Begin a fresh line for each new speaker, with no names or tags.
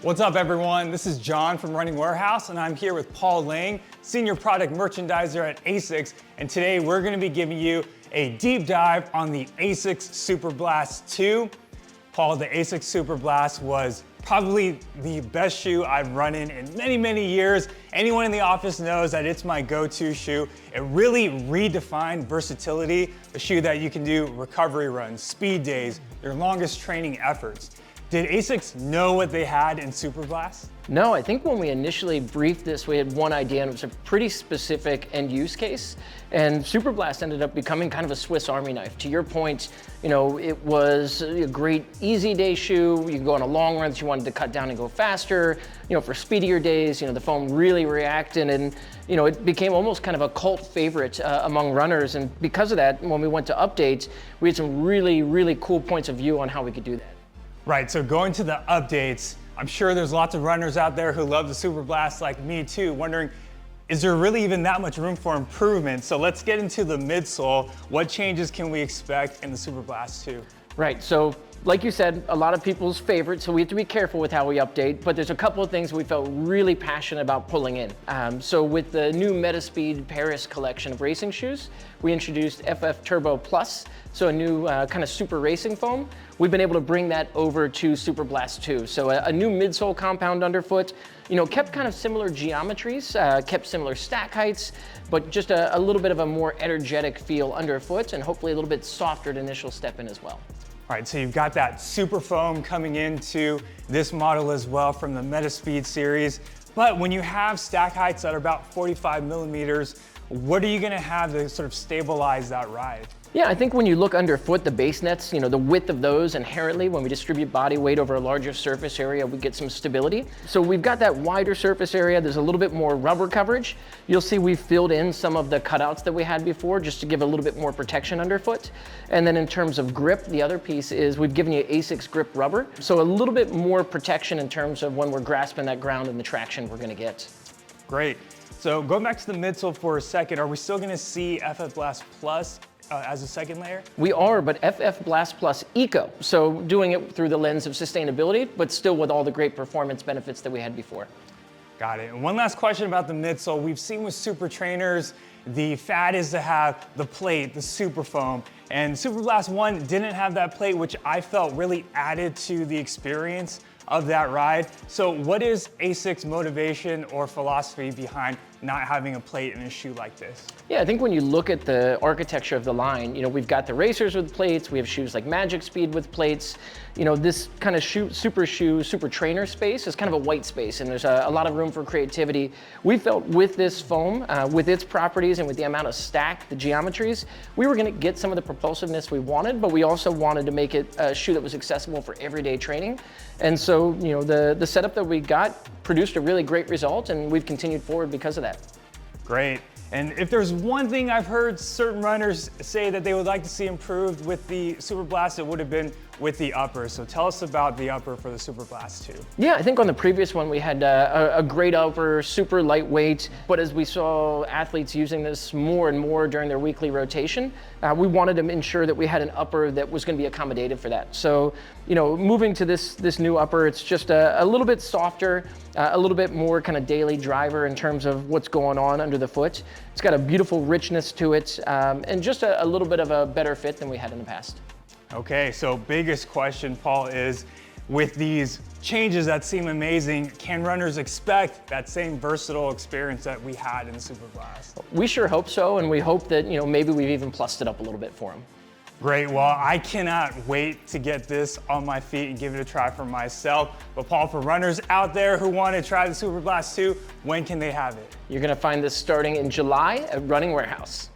What's up everyone? This is John from Running Warehouse and I'm here with Paul Lang, Senior Product Merchandiser at ASICS, and today we're going to be giving you a deep dive on the ASICS Superblast 2. Paul, the ASICS Superblast was probably the best shoe I've run in many years. Anyone in the office knows that it's my go-to shoe. It really redefined versatility, a shoe that you can do recovery runs, speed days, your longest training efforts. Did ASICS know what they had in Superblast?
No, I think when we initially briefed this, we had one idea and it was a pretty specific end use case. And Superblast ended up becoming kind of a Swiss Army knife. To your point, it was a great easy day shoe. You could go on a long run that you wanted to cut down and go faster. For speedier days, the foam really reacted and it became almost kind of a cult favorite among runners. And because of that, when we went to updates, we had some really cool points of view on how we could do that.
Right, so going to the updates, I'm sure there's lots of runners out there who love the Superblast like me too, wondering, is there really even that much room for improvement? So let's get into the midsole. What changes can we expect in the Superblast 2?
Right, so like you said, a lot of people's favorite, so we have to be careful with how we update, but there's a couple of things we felt really passionate about pulling in. So with the new Metaspeed Paris collection of racing shoes, we introduced FF Turbo Plus, so a new kind of super racing foam. We've been able to bring that over to Superblast 2. So a new midsole compound underfoot, kept kind of similar geometries, kept similar stack heights, but just a little bit of a more energetic feel underfoot and hopefully a little bit softer initial step in as well.
All right, so you've got that super foam coming into this model as well from the Metaspeed series. But when you have stack heights that are about 45 millimeters, what are you gonna have to sort of stabilize that ride?
Yeah, I think when you look underfoot, the base nets, the width of those inherently, when we distribute body weight over a larger surface area, we get some stability. So we've got that wider surface area. There's a little bit more rubber coverage. You'll see we've filled in some of the cutouts that we had before just to give a little bit more protection underfoot. And then in terms of grip, the other piece is we've given you ASICS grip rubber. So a little bit more protection in terms of when we're grasping that ground and the traction we're gonna get.
Great. So going back to the midsole for a second, are we still gonna see FF Blast Plus as a second layer?
We are, but FF Blast Plus Eco. So doing it through the lens of sustainability, but still with all the great performance benefits that we had before.
Got it. And one last question about the midsole. We've seen with super trainers, the fad is to have the plate, the super foam, and Superblast 1 didn't have that plate, which I felt really added to the experience of that ride. So what is ASICS' motivation or philosophy behind not having a plate in a shoe like this?
Yeah, I think when you look at the architecture of the line, we've got the racers with plates, we have shoes like Magic Speed with plates. This kind of super trainer space is kind of a white space, and there's a lot of room for creativity. We felt with this foam, with its properties and with the amount of stack, the geometries, we were gonna get some of the propulsiveness we wanted, but we also wanted to make it a shoe that was accessible for everyday training. And so, the setup that we got produced a really great result, and we've continued forward because of that.
Great. And if there's one thing I've heard certain runners say that they would like to see improved with the Superblast, it would have been with the upper. So tell us about the upper for the Superblast 2.
Yeah, I think on the previous one we had a great upper, super lightweight, but as we saw athletes using this more and more during their weekly rotation, we wanted to ensure that we had an upper that was going to be accommodative for that. So, moving to this new upper, it's just a little bit softer, a little bit more kind of daily driver in terms of what's going on under the foot. It's got a beautiful richness to it, and just a little bit of a better fit than we had in the past.
Okay, so biggest question, Paul, is with these changes that seem amazing, can runners expect that same versatile experience that we had in the Superblast?
We sure hope so, and we hope that maybe we've even plussed it up a little bit for them.
Great, well, I cannot wait to get this on my feet and give it a try for myself. But Paul, for runners out there who want to try the Superblast 2, when can they have it?
You're gonna find this starting in July at Running Warehouse.